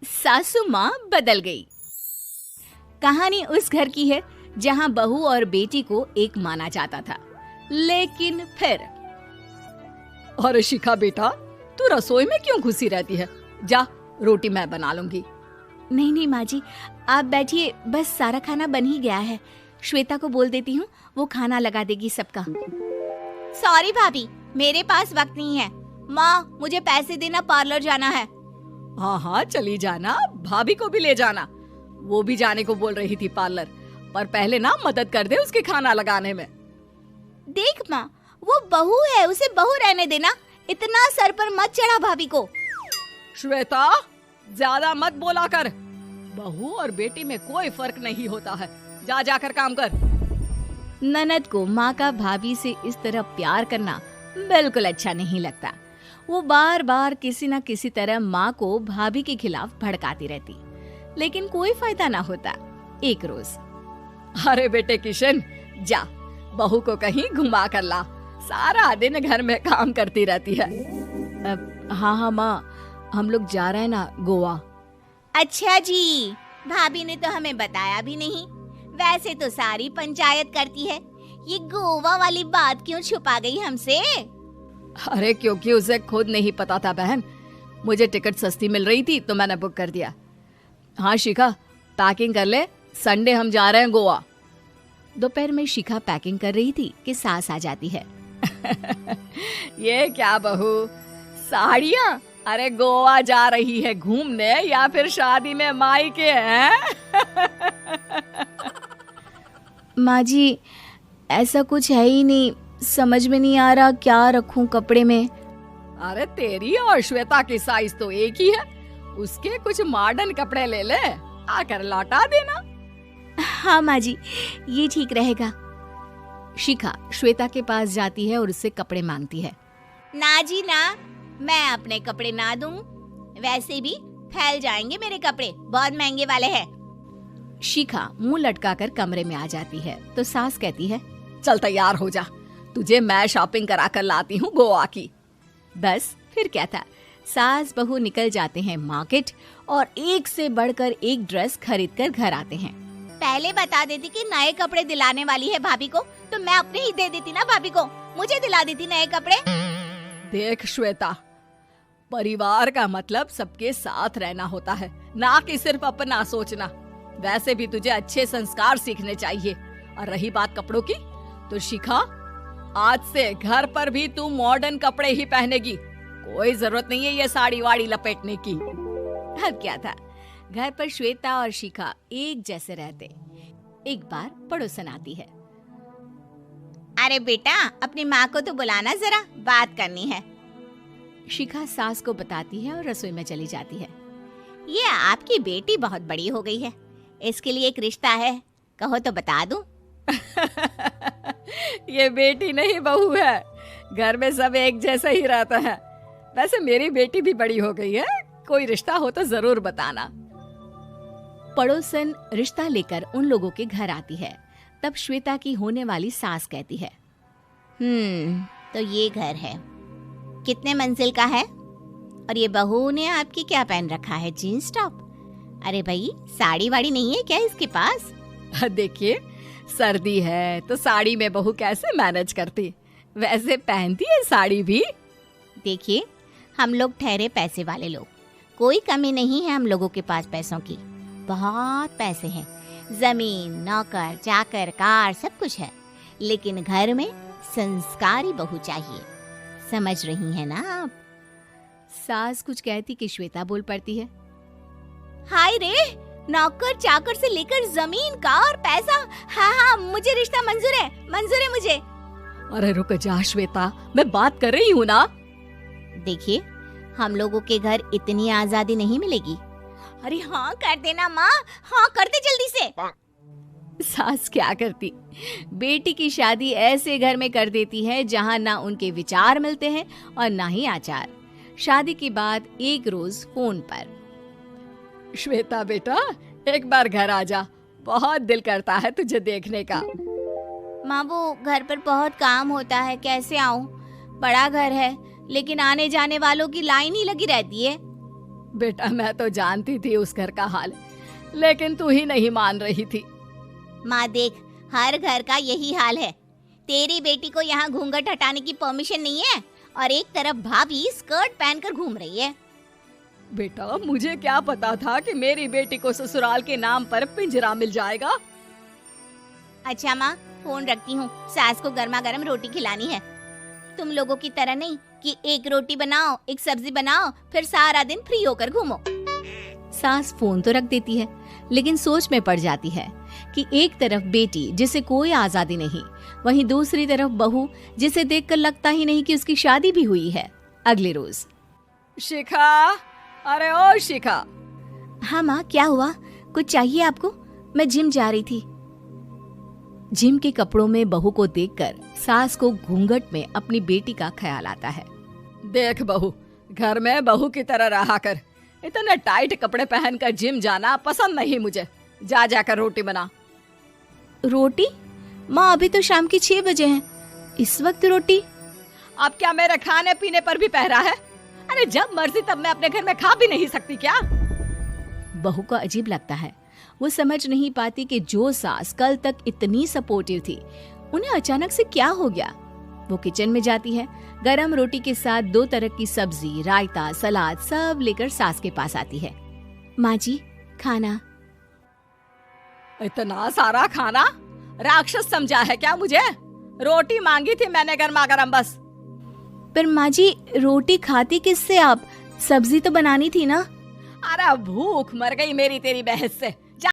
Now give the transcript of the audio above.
सासू माँ बदल गई। कहानी उस घर की है जहाँ बहू और बेटी को एक माना जाता था, लेकिन फिर अरे शिखा बेटा, तू रसोई में क्यों घुसी रहती है? जा, रोटी मैं बना लूंगी। नहीं नहीं माँ जी, आप बैठिए, बस सारा खाना बन ही गया है। श्वेता को बोल देती हूँ, वो खाना लगा देगी सबका। सॉरी भाभी, मेरे पास वक्त नहीं है। माँ, मुझे पैसे देना, पार्लर जाना है। हाँ हाँ चली जाना, भाभी को भी ले जाना। वो भी जाने को बोल रही थी पार्लर, पर पहले ना मदद कर दे उसके खाना लगाने में। देख माँ, वो बहू है, उसे बहू रहने देना, इतना सर पर मत चढ़ा भाभी को। श्वेता, ज्यादा मत बोला कर। बहू और बेटी में कोई फर्क नहीं होता है। जा जाकर काम कर। ननद को माँ का भाभी से इस तरह प्यार करना बिल्कुल अच्छा नहीं लगता। वो बार बार किसी न किसी तरह माँ को भाभी के खिलाफ भड़काती रहती, लेकिन कोई फायदा ना होता। एक रोज, अरे बेटे किशन, जा बहू को कहीं घुमा कर ला, सारा दिन घर में काम करती रहती है। हाँ हाँ माँ, हम लोग जा रहे हैं ना गोवा। अच्छा जी, भाभी ने तो हमें बताया भी नहीं। वैसे तो सारी पंचायत करती है, ये गोवा वाली बात क्यों छुपा गई हमसे? अरे क्योंकि उसे खुद नहीं पता था बहन। मुझे टिकट सस्ती मिल रही थी तो मैंने बुक कर दिया। हाँ शिखा, पैकिंग कर ले, संडे हम जा रहे हैं गोवा। दोपहर में शिखा पैकिंग कर रही थी कि सास आ जाती है। ये क्या बहू, साड़ियाँ? अरे गोवा जा रही है घूमने या फिर शादी में मायके हैं? माँ जी, ऐसा कुछ है ही नहीं, समझ में नहीं आ रहा क्या रखूं कपड़े में। अरे तेरी और श्वेता की साइज तो एक ही है, उसके कुछ मॉडर्न कपड़े ले ले, आकर लौटा देना। हाँ माँ जी, ये ठीक रहेगा। शिखा श्वेता के पास जाती है और उससे कपड़े मांगती है। ना जी ना, मैं अपने कपड़े ना दूं, वैसे भी फैल जाएंगे मेरे कपड़े, बहुत महंगे वाले हैं। शिखा मुंह लटकाकर कमरे में आ जाती है तो सास कहती है, चल तैयार हो जा, तुझे मैं शॉपिंग करा कर लाती हूँ गोवा की। बस फिर क्या था, सास बहू निकल जाते हैं मार्केट और एक से बढ़कर एक ड्रेस खरीद कर घर आते हैं। पहले बता देती कि नए कपड़े दिलाने वाली है भाभी को, तो मैं अपने ही दे देती ना भाभी को, मुझे दिला देती नए कपड़े। देख श्वेता, परिवार का मतलब सबके साथ रहना होता है, ना कि सिर्फ अपना सोचना। वैसे भी तुझे अच्छे संस्कार सीखने चाहिए। और रही बात कपड़ों की, तो शिखा, आज से घर पर भी तू मॉडर्न कपड़े ही पहनेगी। कोई जरूरत नहीं है ये साड़ी वाड़ी लपेटने की। अब क्या था, घर पर श्वेता और शिखा एक जैसे रहते। एक बार पड़ोसन आती है। अरे बेटा, अपनी माँ को तो बुलाना, जरा बात करनी है। शिखा सास को बताती है और रसोई में चली जाती है। ये आपकी बेटी बहुत बड़ी हो गई है, इसके लिए एक रिश्ता है, कहो तो बता दूं। ये बेटी नहीं बहू है, घर में सब एक जैसा ही रहता है। वैसे मेरी बेटी भी बड़ी हो गई है, कोई रिश्ता हो तो जरूर बताना। पड़ोसन रिश्ता लेकर उन लोगों के घर आती है। तब श्वेता की होने वाली सास कहती है, तो ये घर है, कितने मंजिल का है? और ये बहू ने आपकी क्या पहन रखा है, जीन्स टॉप? अरे भाई, साड़ी वाड़ी नहीं है क्या इसके पास? देखिए, सर्दी है तो साड़ी में बहू कैसे मैनेज करती, वैसे पहनती है साड़ी भी। देखिए, हम लोग ठहरे पैसे वाले लोग, कोई कमी नहीं है हम लोगों के पास पैसों की, बहुत पैसे हैं, जमीन, नौकर चाकर, कार, सब कुछ है, लेकिन घर में संस्कारी बहू चाहिए, समझ रही हैं ना आप? सास कुछ कहती कि श्वेता बोल पड़ती है, हाय रे, नौकर चाकर से लेकर जमीन, कार, पैसा, हाँ, मुझे रिश्ता मंजूर है मुझे। अरे रुक जा श्वेता, मैं बात कर रही हूँ ना। देखिए, हम लोगों के घर इतनी आजादी नहीं मिलेगी। अरे हाँ कर देना माँ, हाँ कर दे जल्दी से। सास क्या करती, बेटी की शादी ऐसे घर में कर देती है जहाँ ना उनके विचार मिलते हैं और ना ही आचार। शादी के बाद एक रोज फोन पर, श्वेता बेटा, एक बार घर आ जा, बहुत दिल करता है तुझे देखने का। माँ, वो घर पर बहुत काम होता है, कैसे आऊँ? बड़ा घर है, लेकिन आने जाने वालों की लाइन ही लगी रहती है। बेटा मैं तो जानती थी उस घर का हाल, लेकिन तू ही नहीं मान रही थी। माँ देख, हर घर का यही हाल है। तेरी बेटी को यहाँ घूंघट हटाने की परमिशन नहीं है और एक तरफ भाभी स्कर्ट पहनकर घूम रही है। बेटा मुझे क्या पता था कि मेरी बेटी को ससुराल के नाम पर पिंजरा मिल जाएगा। अच्छा माँ, फोन रखती हूँ, सास को गर्मा गर्म रोटी खिलानी है। तुम लोगों की तरह नहीं कि एक रोटी बनाओ, एक सब्जी बनाओ, फिर सारा दिन फ्री होकर घूमो। सास फोन तो रख देती है, लेकिन सोच में पड़ जाती है कि एक तरफ बेटी जिसे कोई आजादी नहीं, वहीं दूसरी तरफ बहू जिसे देखकर लगता ही नहीं कि उसकी शादी भी हुई है। अगले रोज। शिखा, अरे ओ शिखा। हाँ माँ, क्या हुआ? कुछ चाहिए आपको? मैं जिम जा रही थी। जिम के कपड़ों में बहू को देखकर सास को घूंघट में अपनी बेटी का ख्याल आता है। देख बहू, घर में बहू की तरह रहा कर। इतने टाइट कपड़े पहनकर जिम जाना पसंद नहीं मुझे। जा जाकर रोटी बना। रोटी? माँ अभी तो शाम की 6 बजे हैं, इस वक्त रोटी? अब क्या मेरे खाने पीने पर भी पहरा है? अरे जब मर्जी तब मैं अपने घर में खा भी नहीं सकती क्या? बहू को अजीब लगता है। वो समझ नहीं पाती कि जो सास कल तक इतनी सपोर्टिव थी, उन्हें अचानक से क्या हो गया। वो किचन में जाती है, गरम रोटी के साथ 2 तरह की सब्जी, रायता, सलाद सब लेकर सास के पास आती है। माँ जी, खाना। इतना सारा खाना? राक्षस समझा है क्या मुझे? रोटी मांगी थी मैंने गर्मा गर्म बस। पर माँ जी, रोटी खाती किससे आप? सब्जी तो बनानी थी ना। अरे भूख मर गई मेरी तेरी बहस से।